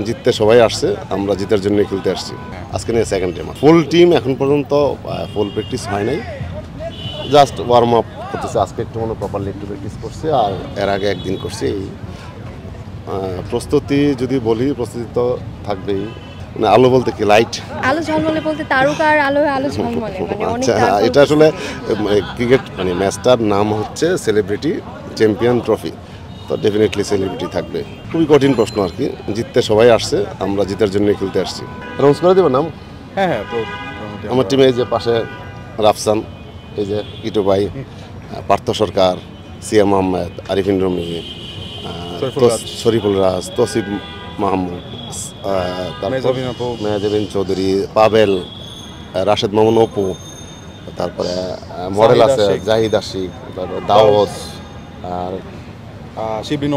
জিততে সবাই আসছে, আমরা জিতার জন্য খেলতে আসছি। আজকে নিয়ে সেকেন্ড টাইম ফুল টিম, এখন পর্যন্ত ফুল প্র্যাকটিস হয় নাই, জাস্ট ওয়ার্ম আপ করতেছে। আজকে একটু প্রপারলি একটু প্র্যাকটিস করছে, আর এর আগে একদিন করছে। এই প্রস্তুতি যদি বলি, প্রস্তুতি তো থাকবেই। মানে আলো বলতে কি, লাইট আলো ঝলমলে বলতে তারকার আলো আলো ঝলমলে, মানে অনেক আচ্ছা, এটা আসলে ক্রিকেট মানে ম্যাচটার নাম হচ্ছে সেলিব্রিটি চ্যাম্পিয়ন ট্রফি, তো ডেফিনেটলি সেলিব্রিটি থাকবে। খুবই কঠিন প্রশ্ন আর কি, জিততে সবাই আসছে, আমরা জিতার জন্য খেলতে আসছি। অ্যানাউন্স করে দেবো নাম? হ্যাঁ, তো আমার টিমে এই যে পাশে রাফসান, এই যে কিটু ভাই, পার্থ সরকার, সিয়াম আহমেদ, আরিফিন রুমি, শরীফুল রাজ, তসিফ মাহমুদ, মেয়াজাবিন চৌধুরী, পাবেল, রাশেদ মামুন অপু, তারপরে মডেল আছে জাহিদ আশিক, তারপর দাওয়াত, আর শিবরিন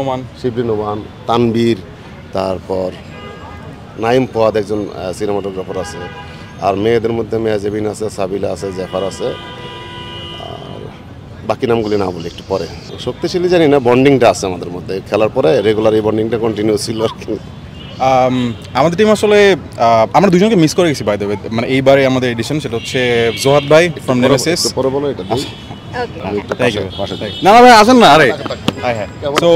ওমান, তানবীর, তারপর নাইম ফোয়াদ একজন সিনেমাটোগ্রাফার আছে, আর মেয়েদের মধ্যে মেয়াজাবিন আছে, সাবিলা আছে, জাফার আছে, আর বাকি নামগুলি না বলি একটু পরে। শক্তিশালী জানি না, বন্ডিংটা আছে আমাদের মধ্যে, খেলার পরে রেগুলার এই বন্ডিংটা কন্টিনিউ ছিল আর কি। আমাদের টিম আসলে আমরা দুজনকে মিস করে গেছি বাই দ্য ওয়ে, মানে এইবারে আমাদের এডিশন সেটা হচ্ছে জোহাদ ভাই ফ্রম নেমেসিস। পরে বলো এটা। না ভাই আসেন না, আরে হ্যাঁ। সো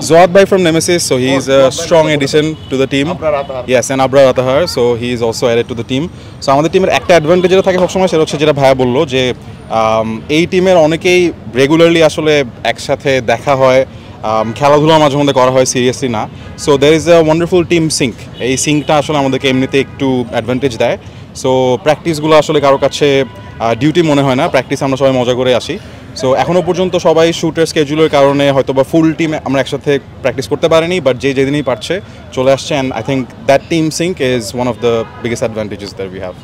জোহাদ ভাই from Nemesis, so he is a strong addition to the team. Yes, and Abrar Atahar, so he is also added to the team. So আমাদের টিমের একটা অ্যাডভান্টেজ যেটা থাকে সবসময়, সেটা হচ্ছে যেটা ভাইয়া বললো যে এই টিমের অনেকেই রেগুলারলি আসলে একসাথে দেখা হয়, খেলাধুলা মাঝে মধ্যে করা হয়, সিরিয়াসলি না। So there is a wonderful team sync. এই সিঙ্কটা আসলে আমাদেরকে এমনিতে একটু অ্যাডভান্টেজ দেয়। সো প্র্যাকটিসগুলো আসলে কারো কাছে ডিউটি মনে হয় না, প্র্যাকটিস আমরা সবাই মজা করে আসি। সো এখনও পর্যন্ত সবাই শ্যুটের স্কেজুলের কারণে হয়তো বা ফুল টিম আমরা একসাথে প্র্যাকটিস করতে পারিনি, বাট যেদিনই পারছে চলে আসছে। And I think that team sync is one of the biggest advantages that we have.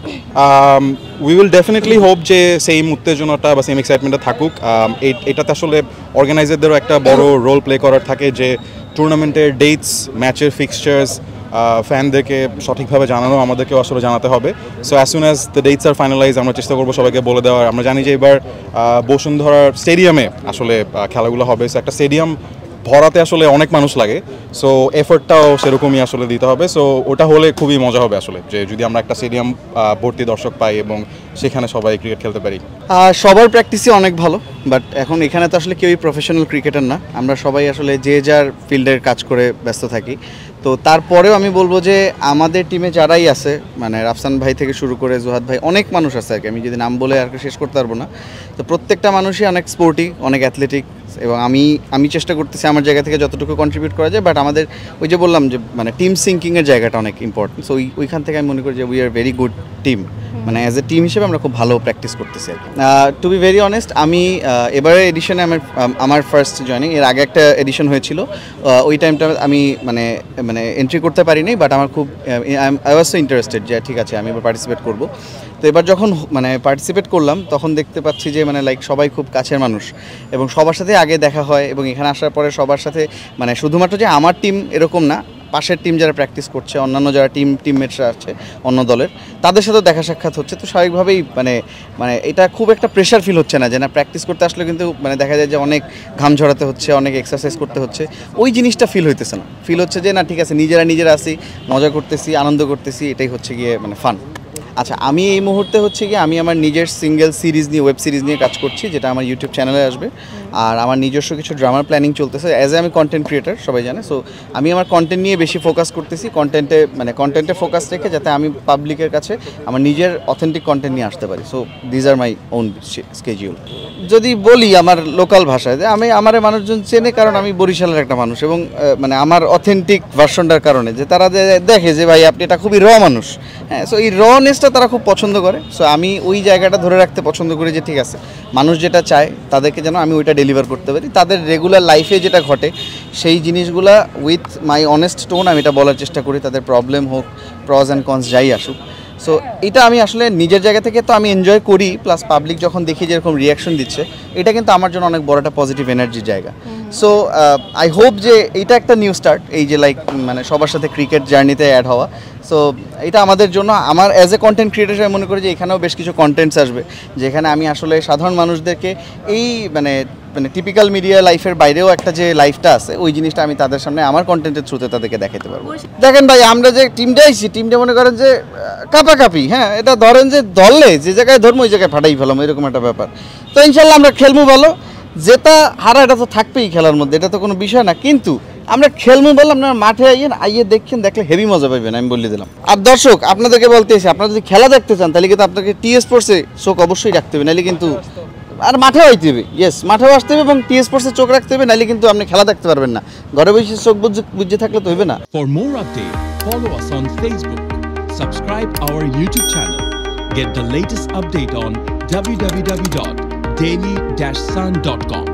We will definitely hope যে সেম উত্তেজনাটা বা সেম এক্সাইটমেন্টটা থাকুক। এটাতে আসলে অর্গানাইজারদেরও একটা বড় রোল প্লে করার থাকে, যে টুর্নামেন্টের ডেটস, ম্যাচের ফিক্সচার্স ফ্যানদেরকে সঠিকভাবে জানানো, আমাদেরকেও আসলে জানাতে হবে। So as soon as the dates are finalise, আমরা চেষ্টা করবো সবাইকে বলে দেওয়ার। আমরা জানি যে এবার বসুন্ধরার স্টেডিয়ামে আসলে খেলাগুলো হবে। সো একটা স্টেডিয়াম ভরাতে আসলে অনেক মানুষ লাগে, সো এফোর্টটাও সেরকমই আসলে দিতে হবে। সো ওটা হলে খুবই মজা হবে আসলে, যে যদি আমরা একটা স্টেডিয়াম ভর্তি দর্শক পাই এবং সেখানে সবাই ক্রিকেট খেলতে পারি। সবার প্র্যাকটিসই অনেক ভালো, বাট এখন এখানে তো আসলে কেউই প্রফেশনাল ক্রিকেটার না, আমরা সবাই আসলে যে যার ফিল্ডের কাজ করে ব্যস্ত থাকি। তো তারপরেও আমি বলবো যে আমাদের টিমে যারাই আছে, মানে রাফসান ভাই থেকে শুরু করে জোহাদ ভাই, অনেক মানুষ আছে আর কি, আমি যদি নাম বলে আর শেষ করতে পারবো না। তো প্রত্যেকটা মানুষই অনেক স্পোর্টি, অনেক অ্যাথলেটিক, এবং আমি চেষ্টা করতেছি আমার জায়গা থেকে যতটুকু কন্ট্রিবিউট করা যায়। বাট আমাদের ওই যে বললাম যে মানে টিম সিঙ্কিংয়ের জায়গাটা অনেক ইম্পর্টেন্ট। সো ওইখান থেকে আমি মনে করি যে we are very good team, মানে অ্যাজ এ টিম হিসেবে আমরা খুব ভালো প্র্যাকটিস করতেছি আর কি। টু বি ভেরি অনেস্ট, আমি এবারে এডিশনে আমার ফার্স্ট জয়নিং। এর আগে একটা এডিশন হয়েছিল, ওই টাইমটা আমি মানে এন্ট্রি করতে পারিনি, বাট আমার খুব আই ওয়াজ সো ইন্টারেস্টেড যে ঠিক আছে আমি এবার পার্টিসিপেট করব। তো এবার যখন মানে পার্টিসিপেট করলাম, তখন দেখতে পাচ্ছি যে মানে লাইক সবাই খুব কাছের মানুষ, এবং সবার সাথে আগে দেখা হয়, এবং এখানে আসার পরে সবার সাথে মানে শুধুমাত্র যে আমার টিম এরকম না, পাশের টিম যারা প্র্যাকটিস করছে, অন্যান্য যারা টিমমেটসরা আছে অন্য দলের, তাদের সাথেও দেখা সাক্ষাৎ হচ্ছে। তো স্বাভাবিকভাবেই মানে এটা খুব একটা প্রেশার ফিল হচ্ছে না, যে না প্র্যাকটিস করতে আসলে কিন্তু মানে দেখা যায় যে অনেক ঘাম ঝরাতে হচ্ছে, অনেক এক্সারসাইজ করতে হচ্ছে, ওই জিনিসটা ফিল হইতেছে না। ফিল হচ্ছে যে না ঠিক আছে, নিজেরা আসি, মজা করতেছি, আনন্দ করতেছি, এটাই হচ্ছে গিয়ে মানে ফান। আচ্ছা, আমি এই মুহূর্তে হচ্ছে কি আমি আমার নিজের সিঙ্গেল সিরিজ নিয়ে, ওয়েব সিরিজ নিয়ে কাজ করছি, যেটা আমার ইউটিউব চ্যানেলে আসবে। আর আমার নিজস্ব কিছু ড্রামার প্ল্যানিং চলতেছে, অ্যাজ এ আমি কন্টেন্ট ক্রিয়েটার, সবাই জানে। সো আমি আমার কন্টেন্ট নিয়ে বেশি ফোকাস করতেছি, কন্টেন্টে ফোকাস রেখে যাতে আমি পাবলিকের কাছে আমার নিজের অথেন্টিক কন্টেন্ট নিয়ে আসতে পারি। So these are my own schedule. যদি বলি আমার লোকাল ভাষায়, যে আমার মানুষজন চেনে কারণ আমি বরিশালের একটা মানুষ, এবং মানে আমার অথেন্টিক ভার্সনটার কারণে, যে তারা দেখে যে ভাই আপনি এটা খুবই র মানুষ। হ্যাঁ, সো এই রনেসটা তারা খুব পছন্দ করে। সো আমি ওই জায়গাটা ধরে রাখতে পছন্দ করি, যে ঠিক আছে মানুষ যেটা চায় তাদেরকে যেন আমি ওইটা ডেলিভার করতে পারি, তাদের রেগুলার লাইফে যেটা ঘটে সেই জিনিসগুলা উইথ মাই অনেস্ট টোন আমি এটা বলার চেষ্টা করি, তাদের প্রবলেম হোক, প্রজ অ্যান্ড কনস যাই আসুক। সো এটা আমি আসলে নিজের জায়গা থেকে তো আমি এনজয় করি, প্লাস পাবলিক যখন দেখি যেরকম রিয়াকশন দিচ্ছে, এটা কিন্তু আমার জন্য অনেক বড় একটা পজিটিভ এনার্জির জায়গা। সো আই হোপ যে এটা একটা নিউ স্টার্ট, এই যে লাইক মানে সবার সাথে ক্রিকেট জার্নিতে অ্যাড হওয়া। সো এটা আমাদের জন্য, আমার অ্যাজ এ কন্টেন্ট ক্রিয়েটার মনে করি যে এখানেও বেশ কিছু কন্টেন্টস আসবে, যেখানে আমি আসলে সাধারণ মানুষদেরকে এই মানে মানে টিপিক্যাল মিডিয়া লাইফের বাইরেও একটা যে লাইফটা আছে ওই জিনিসটা আমি তাদের সামনে আমার কন্টেন্টের থ্রুতে তাদেরকে দেখাতে পারবো। দেখেন ভাই, আমরা যে টিমটা আইছি, টিমটা মনে করেন যে কাপাকাপি, হ্যাঁ, এটা ধরেন যে দলে যে জায়গায় ধর্ম ওই জায়গায় ফাটাই ফেলাম, এরকম একটা ব্যাপার। তো ইনশাল্লাহ আমরা খেলবো ভালো, যেটা হারা এটা তো থাকবেই খেলার মধ্যে, এটা তো কোনো বিষয় না, কিন্তু আমরা খেলবো বললাম, আপনারা মাঠে আইয়ে দেখেন, দেখলে হেভি মজা পাইবেন, আমি বলে দিলাম। আর দর্শক আপনাদেরকে বলতেছি, আপনারা যদি খেলা দেখতে চান তাহলে কিন্তু আপনাকে টিএস স্পোর্টসে চোখ অবশ্যই রাখতে হবে, নাহলে কিন্তু আর মাঠেও আইতে হবে, ইয়েস মাঠেও আসতে হবে এবং টিএস স্পোর্টসে চোখ রাখতে হবে, নাহলে কিন্তু আপনি খেলা দেখতে পারবেন না। ঘরে বসে চোখ বুঝে থাকলে তো হবে না। For more updates, follow us on Facebook, subscribe our YouTube channel, get the latest update on www.daily-sun.com.